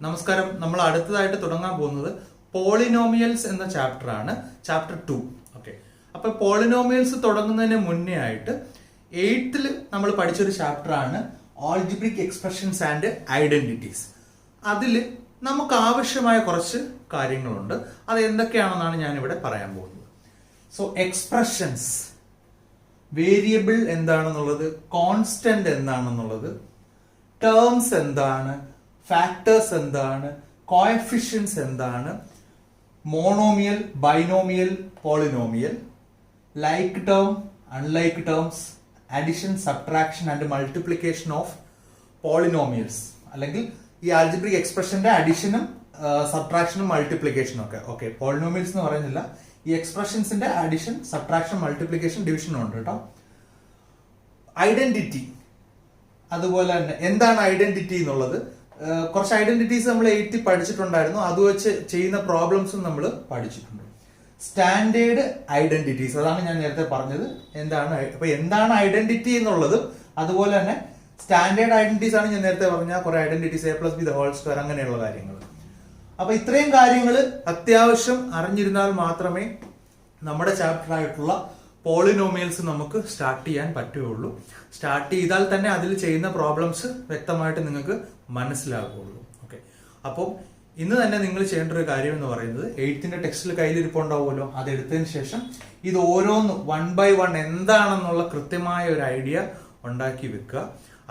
നമസ്കാരം. നമ്മൾ അടുത്തതായിട്ട് തുടങ്ങാൻ പോകുന്നത് പോളിനോമിയൽസ് എന്ന ചാപ്റ്റർ ആണ്, ചാപ്റ്റർ 2. ഓക്കെ, അപ്പൊ പോളിനോമിയൽസ് തുടങ്ങുന്നതിന് മുന്നേ ആയിട്ട് 8th നമ്മൾ പഠിച്ചൊരു ചാപ്റ്റർ ആണ് ആൾജിബ്രിക് എക്സ്പ്രഷൻസ് ആൻഡ് ഐഡന്റിറ്റീസ്. അതിൽ നമുക്ക് ആവശ്യമായ കുറച്ച് കാര്യങ്ങളുണ്ട്. അത് എന്തൊക്കെയാണെന്നാണ് ഞാൻ ഇവിടെ പറയാൻ പോകുന്നത്. സോ എക്സ്പ്രഷൻസ്, വേരിയബിൾ എന്താണെന്നുള്ളത്, കോൺസ്റ്റന്റ് എന്താണെന്നുള്ളത്, ടേംസ് എന്താണ്, ഫാക്ടേഴ്സ് എന്താണ്, കോഎഫിഷ്യൻസ് എന്താണ്, monomial, binomial, polynomial, like term, unlike terms, addition, subtraction and multiplication of polynomials. അല്ലെങ്കിൽ ഈ ആൽജിബ്രിക് എക്സ്പ്രഷന്റെ അഡിഷനും സബ്ട്രാക്ഷനും മൾട്ടിപ്ലിക്കേഷനും ഒക്കെ. ഓക്കെ, പോളിനോമിയൽസ് എന്ന് പറയുന്നില്ല, ഈ എക്സ്പ്രഷൻസിന്റെ അഡിഷൻ, സബ്ട്രാക്ഷൻ, മൾട്ടിപ്ലിക്കേഷൻ, ഡിവിഷനും ഉണ്ട് കേട്ടോ. ഐഡന്റിറ്റി, അതുപോലെ തന്നെ എന്താണ് ഐഡന്റിറ്റി എന്നുള്ളത്, കുറച്ച് ഐഡന്റിറ്റീസ് നമ്മൾ 8th പഠിച്ചിട്ടുണ്ടായിരുന്നു. അത് വെച്ച് ചെയ്യുന്ന പ്രോബ്ലംസും നമ്മൾ പഠിച്ചിട്ടുണ്ട്. സ്റ്റാൻഡേർഡ് ഐഡന്റിറ്റീസ്, അതാണ് ഞാൻ നേരത്തെ പറഞ്ഞത്. എന്താണ് ഐഡന്റിറ്റി എന്നുള്ളത്, അതുപോലെ തന്നെ സ്റ്റാൻഡേർഡ് ഐഡന്റിറ്റീസ് ആണ് ഞാൻ നേരത്തെ പറഞ്ഞ കുറെ ഐഡന്റിറ്റീസ്, A+B² അങ്ങനെയുള്ള കാര്യങ്ങൾ. അപ്പൊ ഇത്രയും കാര്യങ്ങൾ അത്യാവശ്യം അറിഞ്ഞിരുന്നാൽ മാത്രമേ നമ്മുടെ ചാപ്റ്റർ ആയിട്ടുള്ള പോളിനോമിയൽസ് നമുക്ക് സ്റ്റാർട്ട് ചെയ്യാൻ പറ്റുകയുള്ളൂ. സ്റ്റാർട്ട് ചെയ്താൽ തന്നെ അതിൽ ചെയ്യുന്ന പ്രോബ്ലംസ് വ്യക്തമായിട്ട് നിങ്ങൾക്ക് മനസ്സിലാകുള്ളൂ. ഓക്കെ, അപ്പോൾ ഇന്ന് തന്നെ നിങ്ങൾ ചെയ്യേണ്ട ഒരു കാര്യം എന്ന് പറയുന്നത് 8th ടെക്സ്റ്റിൽ കയ്യിലിരിപ്പുണ്ടാവുമല്ലോ, അതെടുത്തതിന് ശേഷം ഇത് ഓരോന്ന് 1 by 1 എന്താണെന്നുള്ള കൃത്യമായ ഒരു ഐഡിയ ഉണ്ടാക്കി വെക്കുക.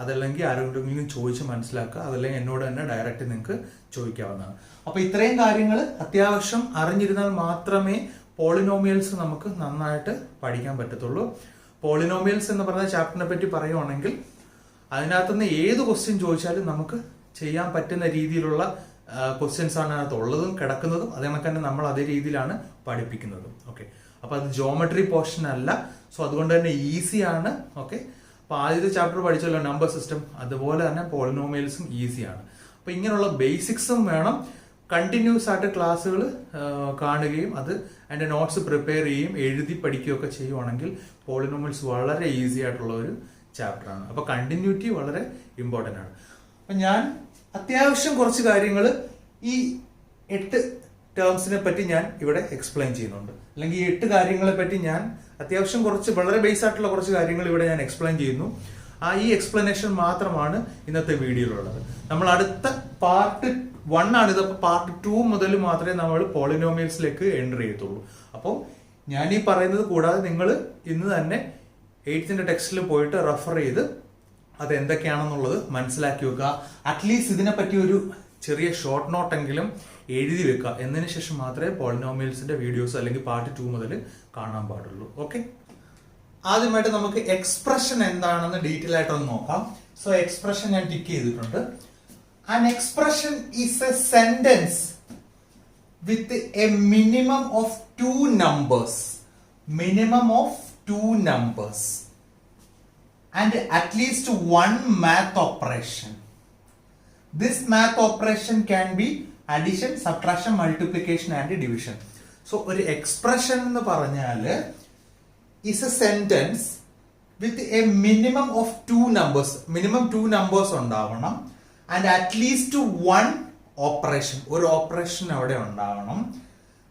അതല്ലെങ്കിൽ ആരെങ്കിലും ചോദിച്ച് മനസ്സിലാക്കുക, അതല്ലെങ്കിൽ എന്നോട് തന്നെ ഡയറക്റ്റ് നിങ്ങൾക്ക് ചോദിക്കാവുന്നതാണ്. അപ്പൊ ഇത്രയും കാര്യങ്ങൾ അത്യാവശ്യം അറിഞ്ഞിരുന്നാൽ മാത്രമേ പോളിനോമിയൽസ് നമുക്ക് നന്നായിട്ട് പഠിക്കാൻ പറ്റത്തുള്ളൂ. പോളിനോമിയൽസ് എന്ന് പറഞ്ഞ ചാപ്റ്ററിനെ പറ്റി പറയുവാണെങ്കിൽ അതിനകത്തുനിന്ന് ഏത് ക്വസ്റ്റ്യൻ ചോദിച്ചാലും നമുക്ക് ചെയ്യാൻ പറ്റുന്ന രീതിയിലുള്ള ക്വസ്റ്റ്യൻസ് ആണ് അതിനകത്ത് ഉള്ളതും കിടക്കുന്നതും. അതേപോലെ തന്നെ നമ്മൾ അതേ രീതിയിലാണ് പഠിപ്പിക്കുന്നതും. ഓക്കെ, അപ്പൊ അത് ജോമെട്രി പോർഷൻ അല്ല. സോ അതുകൊണ്ട് തന്നെ ഈസിയാണ്. ഓക്കെ, അപ്പൊ ആദ്യത്തെ ചാപ്റ്റർ പഠിച്ചല്ലോ നമ്പർ സിസ്റ്റം, അതുപോലെ തന്നെ പോളിനോമിയൽസും ഈസിയാണ്. അപ്പൊ ഇങ്ങനെയുള്ള ബേസിക്സും വേണം. കണ്ടിന്യൂസ് ആയിട്ട് ക്ലാസ്സുകൾ കാണുകയും അത് അതിന്റെ നോട്ട്സ് പ്രിപ്പയർ ചെയ്യുകയും എഴുതി പഠിക്കുകയൊക്കെ ചെയ്യുവാണെങ്കിൽ പോളിനോമിയൽസ് വളരെ ഈസി ആയിട്ടുള്ള ഒരു ചാപ്റ്റർ ആണ്. അപ്പൊ കണ്ടിന്യൂറ്റി വളരെ ഇമ്പോർട്ടന്റ് ആണ്. അപ്പൊ ഞാൻ അത്യാവശ്യം കുറച്ച് കാര്യങ്ങൾ ഈ 8 ടേംസിനെ പറ്റി ഞാൻ ഇവിടെ എക്സ്പ്ലെയിൻ ചെയ്യുന്നുണ്ട്. അല്ലെങ്കിൽ ഈ 8 കാര്യങ്ങളെ പറ്റി ഞാൻ അത്യാവശ്യം കുറച്ച് വളരെ ബേസ് ആയിട്ടുള്ള കുറച്ച് കാര്യങ്ങൾ ഇവിടെ ഞാൻ എക്സ്പ്ലെയിൻ ചെയ്യുന്നു. ഈ എക്സ്പ്ലനേഷൻ മാത്രമാണ് ഇന്നത്തെ വീഡിയോയിലുള്ളത്. നമ്മൾ അടുത്ത പാർട്ട് 1 ആണ് ഇത്. പാർട്ട് 2 മുതൽ മാത്രമേ നമ്മൾ പോളിനോമിയൽസിലേക്ക് എൻ്റർ ചെയ്യത്തുള്ളൂ. അപ്പോൾ ഞാൻ ഈ പറയുന്നത് കൂടാതെ നിങ്ങൾ ഇന്ന് തന്നെ 8th ടെക്സ്റ്റിൽ പോയിട്ട് റെഫർ ചെയ്ത് അത് എന്തൊക്കെയാണെന്നുള്ളത് മനസ്സിലാക്കി വെക്കുക. അറ്റ്ലീസ്റ്റ് ഇതിനെ പറ്റി ഒരു ചെറിയ ഷോർട്ട് നോട്ട് എങ്കിലും എഴുതി വെക്കുക. എന്നതിന് ശേഷം മാത്രമേ പോളിനോമിയൽസിന്റെ വീഡിയോസ് അല്ലെങ്കിൽ പാർട്ട് 2 മുതൽ കാണാൻ പാടുള്ളൂ. ഓക്കെ, ആദ്യമായിട്ട് നമുക്ക് എക്സ്പ്രഷൻ എന്താണെന്ന് ഡീറ്റെയിൽ ആയിട്ടൊന്ന് നോക്കാം. സോ എക്സ്പ്രഷൻ ഞാൻ ടിക്ക് ചെയ്തിട്ടുണ്ട്. An expression is a sentence with a minimum of 2 numbers. Minimum of 2 numbers. And at least one math operation. This math operation can be addition, subtraction, multiplication and division. So ഒരു expression എന്ന് പറഞ്ഞാല് is a sentence with a minimum of 2 numbers. Minimum 2 numbers ഉണ്ടാവണം. And at least one operation. ഒരു operation അവിടെ ഉണ്ടാവണം.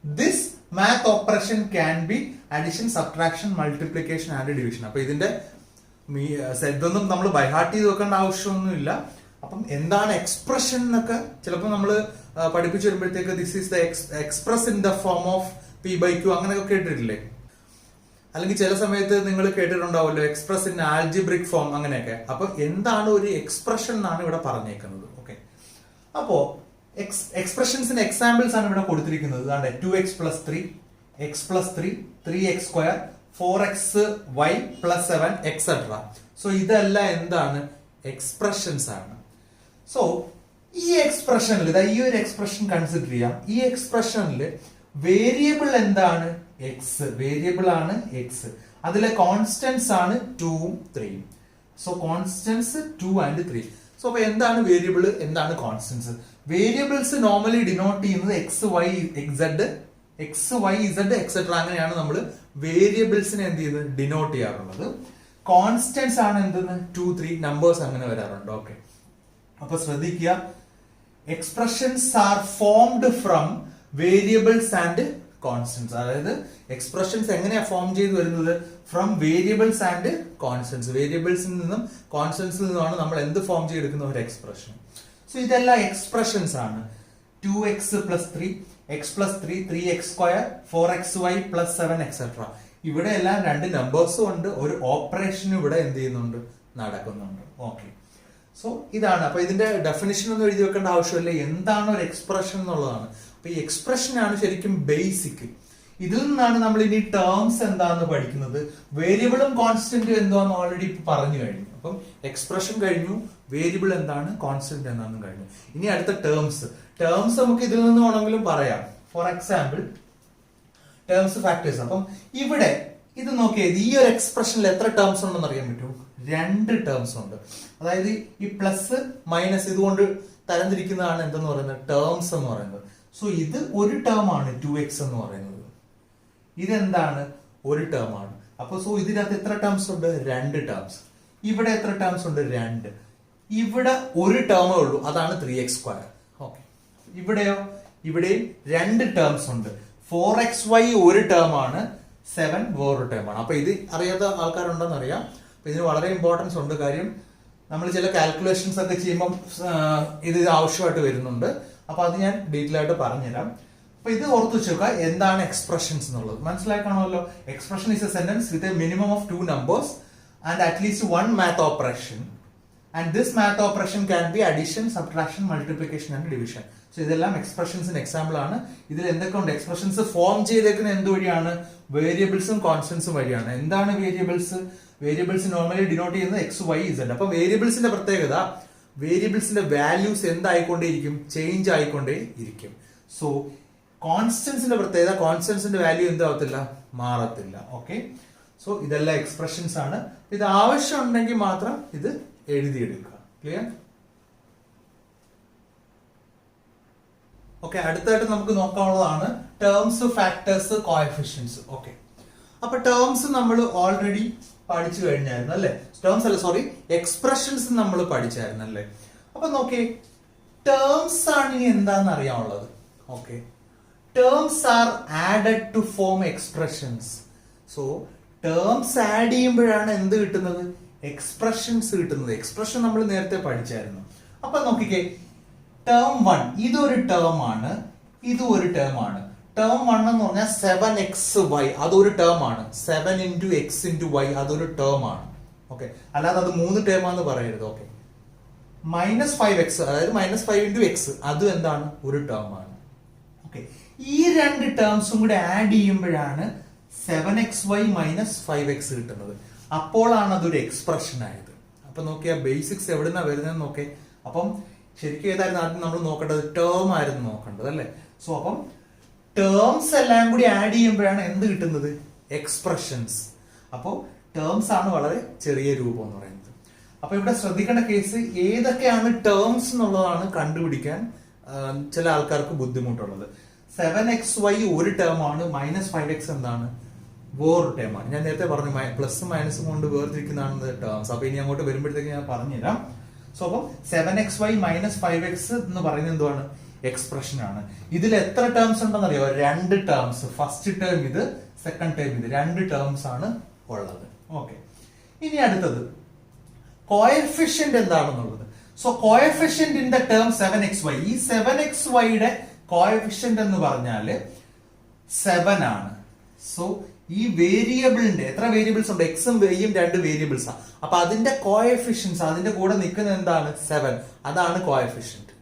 This math operation can be addition, subtraction, multiplication and division. അപ്പൊ ഇതിന്റെ ഇതൊന്നും നമ്മൾ ബൈഹാർട്ട് ചെയ്ത് വെക്കേണ്ട ആവശ്യമൊന്നുമില്ല. അപ്പം എന്താണ് എക്സ്പ്രഷൻ എന്നൊക്കെ ചിലപ്പോൾ നമ്മൾ പഠിപ്പിച്ചു വരുമ്പോഴത്തേക്ക് this is the express in the form of P/Q അങ്ങനെയൊക്കെ കേട്ടിട്ടില്ലേ? അല്ലെങ്കിൽ ചില സമയത്ത് നിങ്ങൾ കേട്ടിട്ടുണ്ടാവുമല്ലോ എക്സ്പ്രസ് ഇൻ ആൽജിബ്രിക് ഫോം അങ്ങനെയൊക്കെ. അപ്പൊ എന്താണ് ഒരു എക്സ്പ്രഷൻ എന്നാണ് ഇവിടെ പറഞ്ഞേക്കുന്നത്. ഓക്കെ, അപ്പോ എക്സ്പ്രഷൻസിന്റെ എക്സാമ്പിൾസ് ആണ് ഇവിടെ കൊടുത്തിരിക്കുന്നത്. 2x + 3, x + 3, 3x², 4xy + 7 etcetera. So ഇതെല്ലാം എന്താണ്? എക്സ്പ്രഷൻസ് ആണ്. സോ ഈ എക്സ്പ്രഷനിൽ ഈ ഒരു എക്സ്പ്രഷൻ കൺസിഡർ ചെയ്യാം. ഈ എക്സ്പ്രഷനിൽ വേരിയബിൾ എന്താണ്? എക്സ്. വേരിയബിൾ ആണ് എക്സ്. അതിലെ കോൺസ്റ്റന്റ്സ് ആണ് 2ഉം 3ഉം. So constants 2 and 3. സോ അപ്പൊ എന്താണ് വേരിയബിൾ, എന്താണ് കോൺസ്റ്റന്റ്സ്? വേരിയബിൾസ് നോർമലി ഡിനോട്ട് ചെയ്യുന്നത് എക്സ് വൈ ഇസഡ് എക്സെട്ര അങ്ങനെയാണ് നമ്മൾ വേരിയബിൾസിനെ എന്ത് ചെയ്യുന്നത് ഡിനോട്ട് ചെയ്യാറുള്ളത്. കോൺസ്റ്റന്റ്സ് ആണ് എന്തെന്ന് 2, 3 നമ്പേഴ്സ് അങ്ങനെ വരാറുണ്ട്. ഓക്കെ, അപ്പൊ ശ്രദ്ധിക്കുക, expressions are formed from variables and constants. അതായത് എക്സ്പ്രഷൻസ് എങ്ങനെയാ ഫോം ചെയ്ത് വരുന്നത്? From variables and constants. വേരിയബിൾസിൽ നിന്നും കോൺസ്റ്റൻസിൽ നിന്നുമാണ് നമ്മൾ എന്ത് ഫോം ചെയ്തെടുക്കുന്ന ഒരു എക്സ്പ്രഷൻ. സോ ഇതെല്ലാം എക്സ്പ്രഷൻസ് ആണ്. 2x plus 3, x plus 3, 3x square, 4xy plus 7 etc. ഇവിടെ എല്ലാം രണ്ട് നമ്പേഴ്സും ഉണ്ട്, ഒരു ഓപ്പറേഷൻ ഇവിടെ എന്ത് ചെയ്യുന്നുണ്ട്, നടക്കുന്നുണ്ട്. ഓക്കെ, സോ ഇതാണ്. അപ്പൊ ഇതിന്റെ ഡെഫിനിഷൻ ഒന്നും എഴുതി വെക്കേണ്ട ആവശ്യമില്ല, എന്താണ് ഒരു എക്സ്പ്രഷൻ എന്നുള്ളതാണ്. അപ്പൊ ഈ എക്സ്പ്രഷൻ ആണ് ശരിക്കും ബേസിക്. ഇതിൽ നിന്നാണ് നമ്മൾ ഇനി ടേംസ് എന്താന്ന് പഠിക്കുന്നത്. വേരിയബിളും കോൺസ്റ്റന്റും എന്താന്ന് ഓൾറെഡി പറഞ്ഞു കഴിഞ്ഞു. അപ്പം എക്സ്പ്രഷൻ കഴിഞ്ഞു, വേരിയബിൾ എന്താണ്, കോൺസ്റ്റന്റ് എന്താണെന്നും കഴിഞ്ഞു. ഇനി അടുത്ത ടേംസ്. ടേംസ് നമുക്ക് ഇതിൽ നിന്ന് വേണമെങ്കിലും പറയാം. For example terms factors. അപ്പം ഇവിടെ ഇത് നോക്കിയത് ഈ ഒരു എക്സ്പ്രഷനിൽ എത്ര ടേംസ് ഉണ്ടെന്ന് അറിയാൻ പറ്റും? 2 ടേംസ് ഉണ്ട്. അതായത് ഈ പ്ലസ് മൈനസ് ഇതുകൊണ്ട് തരംതിരിക്കുന്നതാണ് എന്തെന്ന് പറയുന്നത്, ടേംസ് എന്ന് പറയുന്നത്. സോ ഇത് ഒരു ടേം ആണ് 2x എന്ന് പറയുന്നത്. ഇതെന്താണ്, ഒരു ടേം ആണ്. അപ്പൊ സോ ഇതിനകത്ത് എത്ര ടേംസ് ഉണ്ട്? 2 ടേംസ്. ഇവിടെ എത്ര ടേംസ് ഉണ്ട്? 2. ഇവിടെ ഒരു ടേമേ ഉള്ളൂ, അതാണ് 3x സ്ക്വയർ. ഓക്കെ, ഇവിടെയോ? ഇവിടെയും 2 ടേംസ് ഉണ്ട്. 4xy ഒരു ടേം ആണ്, 7 വേറൊരു ടേം ആണ്. അപ്പൊ ഇത് അറിയാത്ത ആൾക്കാരുണ്ടെന്ന് അറിയാം. അപ്പൊ ഇതിന് വളരെ ഇമ്പോർട്ടൻസ് ഉണ്ട്. കാര്യം നമ്മൾ ചില കാൽക്കുലേഷൻസ് ഒക്കെ ചെയ്യുമ്പോൾ ഇത് ആവശ്യമായിട്ട് വരുന്നുണ്ട്. അപ്പൊ അത് ഞാൻ ഡീറ്റെയിൽ ആയിട്ട് പറഞ്ഞുതരാം. അപ്പൊ ഇത് ഓർത്ത് വെച്ചേക്കുക, എന്താണ് എക്സ്പ്രഷൻസ് എന്നുള്ളത് മനസ്സിലാക്കണമല്ലോ. Expression is a sentence with a minimum of 2 numbers and at least 1 math operation. And this math operation can be addition, subtraction, multiplication and division. So ഇതെല്ലാം എക്സ്പ്രഷൻസിന് എക്സാമ്പിൾ ആണ്. ഇതിൽ എന്തൊക്കെ ഉണ്ട്? എക്സ്പ്രഷൻസ് ഫോം ചെയ്തേക്കുന്ന എന്ത് വഴിയാണ്? വേരിയബിൾസും കോൺസ്റ്റൻസും വഴിയാണ്. എന്താണ് വേരിയബിൾസ്? വേരിയബിൾസ് നോർമലി ഡിനോട്ട് ചെയ്യുന്നത് എക്സ്, വൈ, ഇസഡ്. അപ്പൊ വേരിയബിൾസിന്റെ പ്രത്യേകത, വേരിയബിൾസിന്റെ വാല്യൂസ് എന്തായിക്കൊണ്ടേയിരിക്കും? ചേഞ്ച് ആയിക്കൊണ്ടേ ഇരിക്കും. സോ കോൺസ്റ്റൻസിന്റെ പ്രത്യേകത, കോൺസ്റ്റൻസിന്റെ വാല്യൂ എന്താവത്തില്ല, മാറത്തില്ല. ഓക്കെ, സോ ഇതെല്ലാം എക്സ്പ്രഷൻസ് ആണ്. ഇത് ആവശ്യമുണ്ടെങ്കിൽ മാത്രം ഇത് എഴുതിയെടുക്കുക. ക്ലിയർ? ഓക്കെ, അടുത്തായിട്ട് നമുക്ക് നോക്കാനുള്ളതാണ് ടേംസ്, ഫാക്ടേഴ്സ്, കോഎഫിഷ്യൻസ്. ഓക്കെ, അപ്പൊ ടേംസ് നമ്മൾ ഓൾറെഡി പഠിച്ചു കഴിഞ്ഞായിരുന്നു അല്ലെ? ടേംസ് അല്ല, സോറി, എക്സ്പ്രഷൻസ് നമ്മൾ പഠിച്ചായിരുന്നു അല്ലേ? അപ്പൊ നോക്കിയേ, ടേംസ് ആണ് ഇനി എന്താന്ന് അറിയാനുള്ളത്. Okay, terms are added to form expressions. So terms add ചെയ്യുമ്പോഴാണ് എന്ത് കിട്ടുന്നത്? എക്സ്പ്രഷൻസ് കിട്ടുന്നത്. എക്സ്പ്രഷൻ നമ്മൾ നേരത്തെ പഠിച്ചായിരുന്നു. അപ്പൊ നോക്കിക്കേ, ടേം 1 ഇതൊരു ടേം ആണ്, ഇതും ഒരു ടേം ആണ്. ടേം 1 എന്ന് പറഞ്ഞാൽ 7xy, അതൊരു ടേം ആണ്. 7 into x into y അതൊരു ടേം ആണ്. ഓക്കെ, അല്ലാതെ അത് 3 ടേം ആണെന്ന് പറയരുത്. ഓക്കെ, -5x അതായത് -5 into x അതും എന്താണ്? ഒരു ടേം ആണ്. ഓക്കെ, ഈ 2 ടേംസും കൂടെ ആഡ് ചെയ്യുമ്പോഴാണ് 7xy minus 5x കിട്ടുന്നത്. അപ്പോഴാണ് അതൊരു എക്സ്പ്രഷൻ ആയത്. അപ്പൊ നോക്കിയാ ബേസിക്സ് എവിടുന്നാ വരുന്നതെന്ന് നോക്കേ. അപ്പം ശരിക്കും ഏതായിരുന്നു ആദ്യം നമ്മൾ നോക്കേണ്ടത്? ടേം ആയിരുന്നു നോക്കേണ്ടത് അല്ലെ? സോ അപ്പം ടേംസ് എല്ലാം കൂടി ആഡ് ചെയ്യുമ്പോഴാണ് എന്ത് കിട്ടുന്നത്? എക്സ്പ്രഷൻസ്. അപ്പോൾ ടേംസ് ആണ് വളരെ ചെറിയ രൂപം എന്ന് പറയുന്നത്. അപ്പൊ ഇവിടെ ശ്രദ്ധിക്കേണ്ട കേസ്, ഏതൊക്കെയാണ് ടേംസ് എന്നുള്ളതാണ് കണ്ടുപിടിക്കാൻ ചില ആൾക്കാർക്ക് ബുദ്ധിമുട്ടുള്ളത്. 7xy ഒരു ടേം ആണ്, -5x എന്താണ്? വേറൊരു ടേം ആണ്. ഞാൻ നേരത്തെ പറഞ്ഞു പ്ലസും മൈനസും കൊണ്ട് വേർതിരിക്കുന്നതാണ് ടേംസ്. അപ്പൊ ഇനി അങ്ങോട്ട് വരുമ്പോഴത്തേക്ക് ഞാൻ പറഞ്ഞുതരാം. സോ അപ്പം 7xy -5x എന്ന് പറയുന്നത് എന്താണ്? എക്സ്പ്രഷൻ ആണ്. ഇതിൽ എത്ര ടേംസ് ഉണ്ടെന്ന് അറിയോ? 2 ടേംസ്. ഫസ്റ്റ് ടേം ഇത്, സെക്കൻഡ് ടേം ഇത്, 2 ടേംസ് ആണ് ഉള്ളത്. ഓക്കെ, ഇനി അടുത്തത് കോഎഫിഷ്യന്റ് എന്താണെന്നുള്ളത്. So coefficient in the term 7xy, ഈ 7xyയുടെ കോഎഫിഷ്യന്റ് എന്ന് പറഞ്ഞാല് 7 ആണ്. സോ ഈ വേരിയബിളിന്റെ എത്ര വേരിയബിൾസ് ഉണ്ട്? എക്സും വൈയും 2 വേരിയബിൾസ് ആണ്. അപ്പൊ അതിന്റെ കോഎഫിഷ്യൻസ്, അതിന്റെ കൂടെ നിൽക്കുന്നത് എന്താണ്? 7. അതാണ് കോഎഫിഷ്യന്റ്.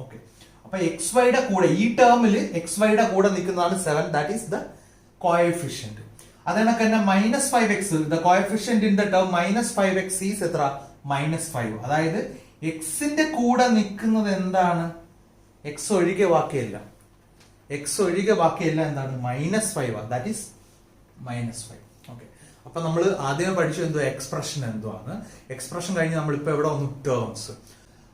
ഓക്കെ, അപ്പൊ xyയുടെ കൂടെ, ഈ ടേമിൽ xyയുടെ കൂടെ നിൽക്കുന്നതാണ് 7. That is the coefficient. അതേണക്ക് തന്നെ -5x, the coefficient in the term -5x is എത്ര? -5. അതായത് എക്സിന്റെ കൂടെ നിൽക്കുന്നത് എന്താണ്? എക്സ് ഒഴികെ ബാക്കിയല്ല. എക്സ് ഒഴികെ ബാക്കിയല്ല എന്താണ്? -5. That is -5. ഓക്കെ, അപ്പൊ നമ്മൾ ആദ്യമേ പഠിച്ചു എന്തോ എക്സ്പ്രഷൻ എന്തുവാണ്. എക്സ്പ്രഷൻ കഴിഞ്ഞ് നമ്മൾ ഇപ്പൊ എവിടെ വന്നു? ടേംസ്.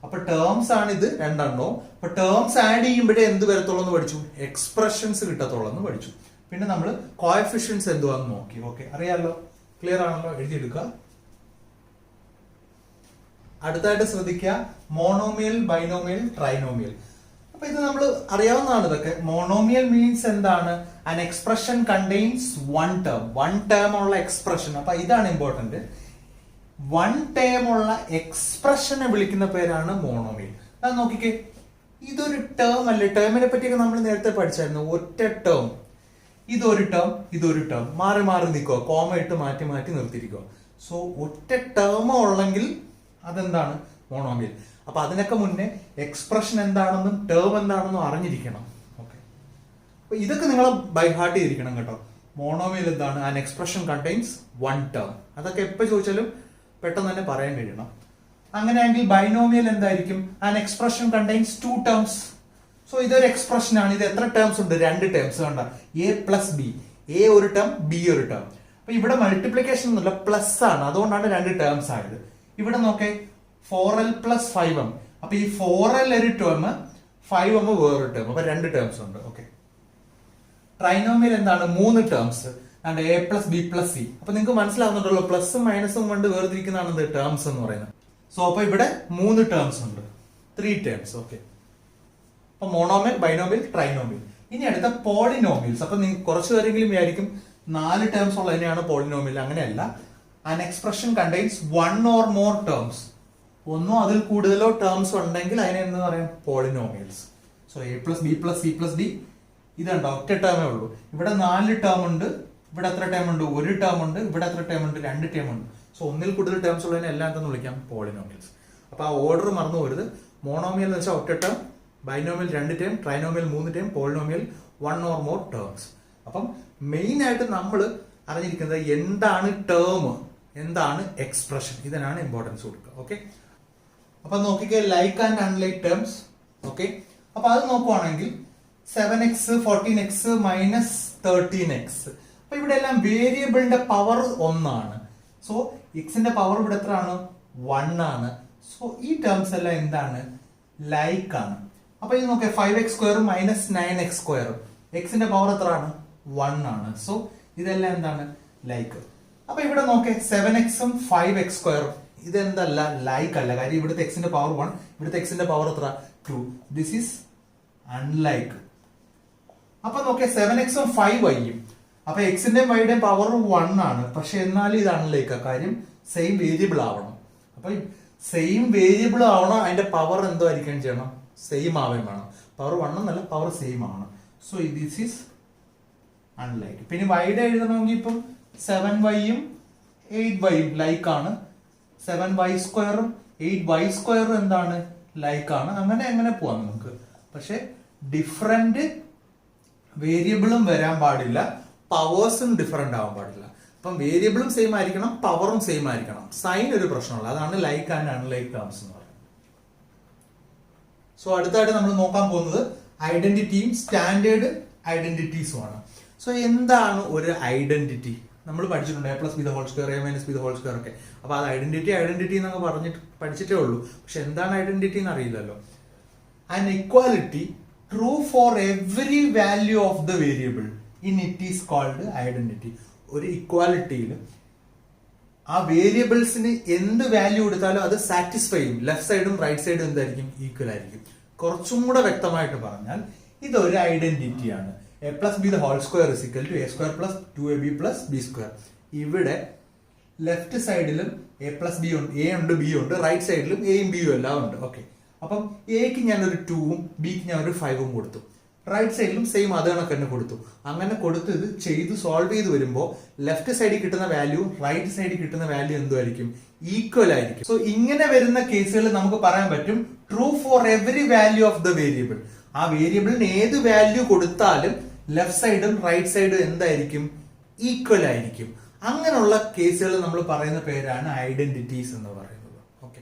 അപ്പൊ ടേംസ് ആണ് ഇത് 2 അപ്പൊ ടേംസ് ആഡ് ചെയ്യുമ്പോഴേ എന്ത് വരത്തുള്ളൂ എന്ന് പഠിച്ചു? എക്സ്പ്രഷൻസ് കിട്ടത്തുള്ളൂ എന്ന് പഠിച്ചു. പിന്നെ നമ്മൾ കോഎഫിഷ്യൻസ് എന്തുവാന്ന് നോക്കി. ഓക്കെ, അറിയാലോ? ക്ലിയർ ആണല്ലോ? എഴുതിയെടുക്കുക. അടുത്തായിട്ട് ശ്രദ്ധിക്കുക, മോണോമിയൽ, ബൈനോമിയൽ, ട്രൈനോമിയൽ. അപ്പൊ ഇത് നമ്മൾ അറിയാവുന്നതാണ് ഇതൊക്കെ. മോണോമിയൽ മീൻസ് എന്താണ്? An expression contains one term ഉള്ള എക്സ്പ്രഷൻ. അപ്പൊ ഇതാണ് ഇമ്പോർട്ടന്റ്. വൺ ടേം ഉള്ള എക്സ്പ്രഷനെ വിളിക്കുന്ന പേരാണ് മോണോമിയൽ. അത് നോക്കിക്കേ, ഇതൊരു ടേം അല്ലേ? ടേമിനെ പറ്റിയൊക്കെ നമ്മൾ നേരത്തെ പഠിച്ചായിരുന്നു. ഒറ്റ ടേം, ഇതൊരു ടേം മാറി മാറി നിൽക്കുക, കോമ ഇട്ട് മാറ്റി മാറ്റി നിർത്തിയിരിക്കുക. സോ ഒറ്റ ടേം ഉള്ളെങ്കിൽ അതെന്താണ്? മോണോമിയൽ. അപ്പൊ അതിനൊക്കെ മുന്നേ എക്സ്പ്രഷൻ എന്താണെന്നും ടേം എന്താണെന്നും അറിഞ്ഞിരിക്കണം. ഓക്കെ, അപ്പൊ ഇതൊക്കെ നിങ്ങൾ ബൈ ഹാർട്ട് ചെയ്തിരിക്കണം കേട്ടോ. മോണോമിയൽ എന്താണ്? An expression contains one term. അതൊക്കെ എപ്പോ ചോദിച്ചാലും പെട്ടെന്ന് തന്നെ പറയാൻ കഴിയണം. അങ്ങനെയാണെങ്കിൽ ബൈനോമിയൽ എന്തായിരിക്കും? An expression contains to terms. So ഇതൊരു എക്സ്പ്രഷൻ ആണ്. ഇത് എത്ര ടേംസ് ഉണ്ട്? രണ്ട് ടേംസ്. കണ്ട, എ പ്ലസ് ബി. എ ഒരു ടേം, ബി ഒരു ടേം. അപ്പൊ ഇവിടെ മൾട്ടിപ്ലിക്കേഷൻ ഒന്നുമില്ല, പ്ലസ് ആണ്, അതുകൊണ്ടാണ് രണ്ട് ടേംസ് ആയത്. ഇവിടെ നോക്കേ, 4l പ്ലസ് 5m. അപ്പൊ ഈ 4l ഒരു ടേം, 5m വേറൊരു ടേം. അപ്പൊ രണ്ട് ടേംസ് ഉണ്ട്. ഓക്കെ, ട്രൈനോമിയൽ എന്താണ്? മൂന്ന് terms. A plus B plus C. അപ്പൊ നിങ്ങൾക്ക് മനസ്സിലാവുന്നുണ്ടല്ലോ, പ്ലസും മൈനസും കൊണ്ട് വേർതിരിക്കുന്നതാണ് ടേംസ് എന്ന് പറയുന്നത്. സോ അപ്പൊ ഇവിടെ മൂന്ന് ടേംസ് ഉണ്ട്, 3 ടേംസ്. ഓക്കെ, അപ്പൊ മോണോമിയൽ, ബൈനോമിയൽ, ട്രൈനോമിയൽ. ഇനി അടുത്ത പോളിനോമിയൽസ്. അപ്പൊ നിങ്ങൾ കുറച്ചു പേരെങ്കിലും വിചാരിക്കും 4 ടേംസ് ഉള്ളതിനെയാണ് പോളിനോമിയൽ. അങ്ങനെയല്ല. An expression contains one or more terms. ഒന്നോ അതിൽ കൂടുതലോ ടേംസ് ഉണ്ടെങ്കിൽ അതിനെ എന്ന് പറയാം? Polynomials. So A plus B plus C plus D, ഇതുണ്ടോ? ഒറ്റ ടേമേ ഉള്ളൂ. ഇവിടെ 4 ടേം ഉണ്ട്. ഇവിടെ എത്ര ടേം ഉണ്ട്? ഒരു ടേം ഉണ്ട്. ഇവിടെ എത്ര ടേം ഉണ്ട്? 2 ടേം ഉണ്ട്. സോ ഒന്നിൽ കൂടുതൽ ടേംസ് ഉള്ളതിനെ എല്ലാം എന്തെന്ന് വിളിക്കാം? പോളിനോമിയൽസ്. അപ്പൊ ആ ഓർഡർ മറന്നു പോരുത്. മോണോമിയൽ എന്ന് വെച്ചാൽ ഒറ്റ term, binomial 2 term, trinomial 3 term, polynomial 1 or more terms. അപ്പം മെയിൻ ആയിട്ട് നമ്മൾ അറിഞ്ഞിരിക്കുന്നത് എന്താണ് ടേം, എന്താണ് എക്സ്പ്രഷൻ. ഇതിനാണ് ഇമ്പോർട്ടൻസ് കൊടുക്കുക. ഓക്കെ, അപ്പൊ നോക്കിക്കേ, like and unlike terms. Okay, അപ്പൊ അത് നോക്കുവാണെങ്കിൽ 7x 14x മൈനസ് 13x. അപ്പൊ ഇവിടെ എല്ലാം വേരിയബിളിന്റെ പവർ 1 ആണ്. സോ എക്സിന്റെ പവർ ഇവിടെ എത്ര ആണ്? 1 ആണ്. സോ ഈ ടേംസ് എല്ലാം എന്താണ്? ലൈക്ക് ആണ്. അപ്പൊ ഇത് നോക്കിയാൽ 5x square minus 9x square, എക്സിന്റെ പവർ എത്ര ആണ്? 1 ആണ്. സോ ഇതെല്ലാം എന്താണ്? ലൈക്ക്. അപ്പൊ ഇവിടെ നോക്കേ, 7xഉം 5x സ്ക്വയറും ഇതെന്തല്ല? ലൈക്ക് അല്ല. കാര്യം ഇവിടുത്തെ എക്സിന്റെ പവർ 1, ഇവിടുത്തെ എക്സിന്റെ പവർ എത്ര? 2. This is unlike. അപ്പൊ നോക്കേ, 7xഉം 5yയും. അപ്പൊ എക്സിന്റെയും വൈയുടെയും പവർ 1 ആണ്. പക്ഷെ എന്നാലും ഇത് അൺലൈക്ക്. കാര്യം സെയിം വേരിയബിൾ ആവണം. അപ്പൊ സെയിം വേരിയബിൾ ആവണം, അതിന്റെ പവർ എന്തോ ആയിരിക്കണം ചെയ്യണം? സെയിം ആവാൻ വേണം. പവർ 1 എന്നല്ല, പവർ സെയിം ആണ്. So this is unlike. പിന്നെ വൈയുടെ എഴുതണമെങ്കിൽ ഇപ്പം 7yയും 8yയും ലൈക്ക് ആണ്. 7y സ്ക്വയറും 8y സ്ക്വയറും എന്താണ്? ലൈക്ക് ആണ്. അങ്ങനെ പോവാം നമുക്ക്. പക്ഷെ ഡിഫറെന്റ് വേരിയബിളും വരാൻ പാടില്ല, പവേഴ്സും ഡിഫറെന്റ് ആവാൻ പാടില്ല. അപ്പം വേരിയബിളും സെയിം ആയിരിക്കണം, പവറും സെയിം ആയിരിക്കണം. സൈൻ ഒരു പ്രശ്നമുള്ള, അതാണ് ലൈക്ക് ആൻഡ് അൺലൈക്ക് ടേംസ് എന്ന് പറയുന്നത്. സോ അടുത്തായിട്ട് നമ്മൾ നോക്കാൻ പോകുന്നത് ഐഡന്റിറ്റിയും സ്റ്റാൻഡേർഡ് ഐഡന്റിറ്റീസും ആണ്. സോ എന്താണ് ഒരു ഐഡന്റിറ്റി? നമ്മൾ പഠിച്ചിട്ടുണ്ട് A plus B the whole square, A minus B the whole square ഒക്കെ. അപ്പൊ അത് ഐഡന്റിറ്റി എന്നൊക്കെ പഠിച്ചിട്ടേ ഉള്ളൂ. പക്ഷെ എന്താണ് ഐഡന്റിറ്റി എന്ന് അറിയില്ലല്ലോ. An equality true for every value of the variable in it is called identity. ഒരു ഇക്വാലിറ്റിയിൽ ആ വേരിയബിൾസിന് എന്ത് വാല്യൂ കൊടുത്താലും അത് സാറ്റിസ്ഫൈ ചെയ്യും. ലെഫ്റ്റ് സൈഡും റൈറ്റ് സൈഡും എന്തായിരിക്കും? ഈക്വൽ ആയിരിക്കും. കുറച്ചും കൂടെ വ്യക്തമായിട്ട് പറഞ്ഞാൽ ഇതൊരു ഐഡന്റിറ്റിയാണ്. A plus B the whole square is equal to A square plus 2ab plus B square. ഇവിടെ ലെഫ്റ്റ് സൈഡിലും എ പ്ലസ് ബി ഉണ്ട്, എ ഉണ്ട്, ബി ഉണ്ട്. റൈറ്റ് സൈഡിലും എയും ബിയും എല്ലാം ഉണ്ട്. ഓക്കെ, അപ്പം എക്ക് ഞാൻ ഒരു 2ഉം ബിക്ക് ഞാൻ ഒരു 5ഉം കൊടുത്തു. റൈറ്റ് സൈഡിലും സെയിം അത് കണക്ക് തന്നെ കൊടുത്തു. അങ്ങനെ കൊടുത്ത് ഇത് ചെയ്ത് സോൾവ് ചെയ്ത് വരുമ്പോൾ ലെഫ്റ്റ് സൈഡിൽ കിട്ടുന്ന വാല്യൂ റൈറ്റ് സൈഡിൽ കിട്ടുന്ന വാല്യൂ എന്തുമായിരിക്കും? ഈക്വൽ ആയിരിക്കും. സോ ഇങ്ങനെ വരുന്ന കേസുകൾ നമുക്ക് പറയാൻ പറ്റും true for every value of the variable. ആ വേരിയബിളിന് ഏത് വാല്യൂ കൊടുത്താലും ലെഫ്റ്റ് സൈഡും റൈറ്റ് സൈഡും എന്തായിരിക്കും? ഈക്വൽ ആയിരിക്കും. അങ്ങനെയുള്ള കേസുകൾ നമ്മൾ പറയുന്ന പേരാണ് ഐഡന്റിറ്റീസ് എന്ന് പറയുന്നത്. ഓക്കെ,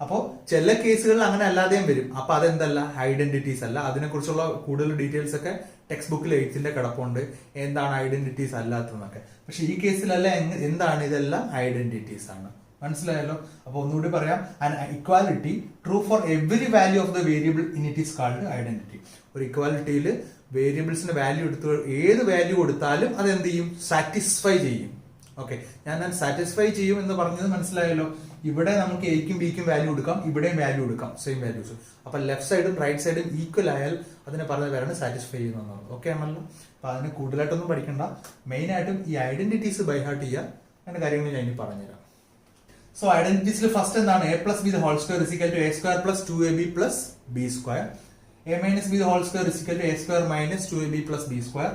അപ്പോ ചില കേസുകളിൽ അങ്ങനെ അല്ലാതെയും വരും. അപ്പൊ അതെന്തല്ല? ഐഡന്റിറ്റീസ് അല്ല. അതിനെക്കുറിച്ചുള്ള കൂടുതൽ ഡീറ്റെയിൽസ് ഒക്കെ ടെക്സ്റ്റ് ബുക്കിൽ 8th കിടപ്പുണ്ട്, എന്താണ് ഐഡന്റിറ്റീസ് അല്ലാത്തതെന്നൊക്കെ. പക്ഷെ ഈ കേസിലല്ല, എന്താണ്? ഇതെല്ലാം ഐഡന്റിറ്റീസ് ആണ്. മനസ്സിലായല്ലോ? അപ്പൊ ഒന്നുകൂടി പറയാം, an equality true for every value of the variable in it is called identity. ഒരു ഇക്വാലിറ്റിയിൽ വേരിയബിൾസിന് വാല്യൂ എടുത്ത് ഏത് വാല്യൂ കൊടുത്താലും അത് എന്ത് ചെയ്യും? സാറ്റിസ്ഫൈ ചെയ്യും. ഓക്കെ, ഞാൻ സാറ്റിസ്ഫൈ ചെയ്യും എന്ന് പറഞ്ഞത് മനസ്സിലായല്ലോ. ഇവിടെ നമുക്ക് എയ്ക്കും ബിക്കും വാല്യൂ എടുക്കാം, ഇവിടെയും വാല്യൂ എടുക്കാം, സെയിം വാല്യൂസ്. അപ്പൊ ലെഫ്റ്റ് സൈഡും റൈറ്റ് സൈഡും ഈക്വൽ ആയാൽ അതിനെ പറഞ്ഞ പേരാണ് സാറ്റിസ്ഫൈ ചെയ്യുന്നതാണ്. ഓക്കെ ആണല്ലോ. അപ്പൊ അതിന് കൂടുതലായിട്ടൊന്നും പഠിക്കണ്ട. മെയിൻ ആയിട്ടും ഈ ഐഡന്റിറ്റീസ് ബൈ ഹാർട്ട് ചെയ്യുക. അങ്ങനെ കാര്യങ്ങൾ ഞാൻ ഇനി പറഞ്ഞുതരാം. സോ ഐഡന്റിറ്റീസിൽ ഫസ്റ്റ് എന്താണ്? A plus B whole square is equal to A square plus 2ab plus B square. A minus B whole square is equal to A square minus 2ab plus B square.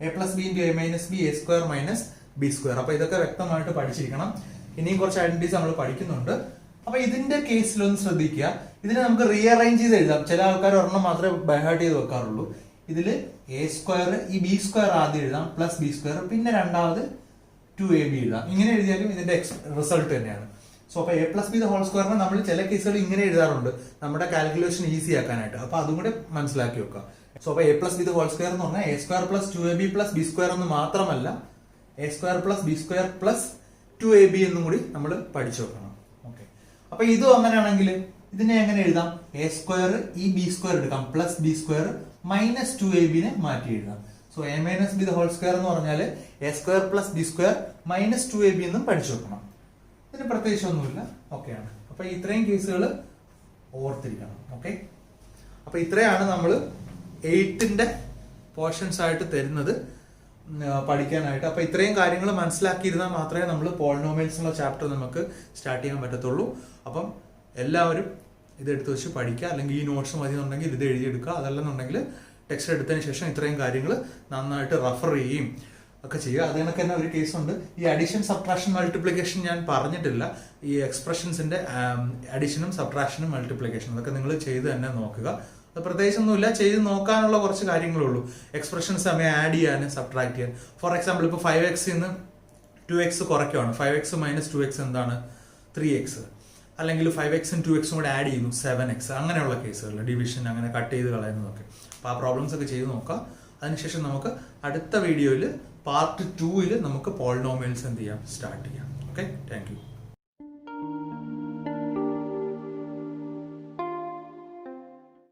A plus B into A minus B A square minus B square. അപ്പൊ ഇതൊക്കെ വ്യക്തമായിട്ട് പഠിച്ചിരിക്കണം. ഇനിയും കുറച്ച് identities നമ്മൾ പഠിക്കുന്നുണ്ട്. അപ്പൊ ഇതിന്റെ കേസിലൊന്ന് ശ്രദ്ധിക്കുക. ഇതിനെ നമുക്ക് റീഅറേഞ്ച് ചെയ്ത് എഴുതാം. ചില ആൾക്കാർ ഒരെണ്ണം മാത്രമേ ബൈ ഹാർട്ട് ചെയ്ത് വെക്കാറുള്ളൂ. ഇതിൽ എ സ്ക്വയർ, ഈ ബി സ്ക്വയർ ആദ്യം എഴുതാം, പ്ലസ് ബി സ്ക്വയർ, പിന്നെ രണ്ടാമത് 2ab എഴുതാം. ഇങ്ങനെ എഴുതിയാലും ഇതിന്റെ റിസൾട്ട് തന്നെയാണ്. സോ അപ്പൊ എ പ്ലസ് ബി ഹോൾ സ്ക്വയറിനെ നമ്മൾ ചില കേസുകൾ ഇങ്ങനെ എഴുതാറുണ്ട്, നമ്മുടെ കാൽക്കുലേഷൻ ഈസി ആക്കാനായിട്ട്. അപ്പൊ അതും കൂടെ മനസ്സിലാക്കി വെക്കുക. സോ അപ്പൊ A plus B whole square എന്ന് പറഞ്ഞാൽ A square plus 2ab plus B square എന്ന് മാത്രമല്ല, A square plus B square plus 2ab എന്നും കൂടി നമ്മൾ പഠിച്ചു വെക്കണം. ഓക്കെ. അപ്പൊ ഇതും അങ്ങനെയാണെങ്കിൽ ഇതിനെ എങ്ങനെ എഴുതാം? എ സ്ക്വയർ ഈ ബി സ്ക്വയർ എടുക്കാം, plus B square minus 2ab മാറ്റി എഴുതാം. So A minus B whole square എന്ന് പറഞ്ഞാൽ A square plus B square minus 2ab എന്നും പഠിച്ചു വെക്കണം. ഇതിന് പ്രത്യേകിച്ച് ഒന്നുമില്ല. ഓക്കെയാണ്. അപ്പൊ ഇത്രയും കേസുകൾ ഓർത്തിരിക്കണം. ഓക്കെ. അപ്പൊ ഇത്രയാണ് നമ്മൾ 8ന്റെ പോർഷൻസ് ആയിട്ട് തരുന്നത് പഠിക്കാനായിട്ട്. അപ്പൊ ഇത്രയും കാര്യങ്ങൾ മനസ്സിലാക്കിയിരുന്നാൽ മാത്രമേ നമ്മൾ പോളിനോമിയൽസ് ഉള്ള ചാപ്റ്റർ നമുക്ക് സ്റ്റാർട്ട് ചെയ്യാൻ പറ്റത്തുള്ളൂ. അപ്പം എല്ലാവരും ഇതെടുത്ത് വെച്ച് പഠിക്കുക. അല്ലെങ്കിൽ ഈ നോട്ട്സ് മതി എന്നുണ്ടെങ്കിൽ ഇത് എഴുതിയെടുക്കുക. അതല്ലെന്നുണ്ടെങ്കിൽ ടെക്സ്റ്റ് എടുത്തതിന് ശേഷം ഇത്രയും കാര്യങ്ങൾ നന്നായിട്ട് റെഫർ ചെയ്യുകയും ഒക്കെ ചെയ്യുക. അത് കണക്ക് തന്നെ ഒരു കേസുണ്ട്. ഈ അഡീഷൻ, സബ്ട്രാക്ഷൻ, മൾട്ടിപ്ലിക്കേഷൻ ഞാൻ പറഞ്ഞിട്ടില്ല. ഈ എക്സ്പ്രഷൻസിന്റെ അഡീഷനും സബ്ട്രാക്ഷനും മൾട്ടിപ്ലിക്കേഷനും അതൊക്കെ നിങ്ങൾ ചെയ്ത് തന്നെ നോക്കുക. അത് പ്രത്യേകിച്ചൊന്നുമില്ല, ചെയ്ത് നോക്കാനുള്ള കുറച്ച് കാര്യങ്ങളേ ഉള്ളൂ. എക്സ്പ്രഷൻസ് സമയം ആഡ് ചെയ്യാൻ, സബ്ട്രാക്ട് ചെയ്യാൻ. ഫോർ എക്സാമ്പിൾ ഇപ്പോൾ 5x നിന്ന് 2x കുറയ്ക്കുകയാണ്. 5x മൈനസ് 2x എന്താണ്? 3x. അല്ലെങ്കിൽ 5x-ഉം 2x-ഉം കൂടെ ആഡ് ചെയ്യുന്നു, 7x. അങ്ങനെയുള്ള കേസുകൾ, ഡിവിഷൻ അങ്ങനെ കട്ട് ചെയ്ത് കളയുന്നതൊക്കെ. അപ്പോൾ ആ പ്രോബ്ലംസ് ഒക്കെ ചെയ്ത് നോക്കാം. അതിനുശേഷം നമുക്ക് അടുത്ത വീഡിയോയിൽ പാർട്ട് 2-ൽ നമുക്ക് പോളിനോമിയൽസ് എന്ത് ചെയ്യാം, സ്റ്റാർട്ട് ചെയ്യാം. Okay, thank you.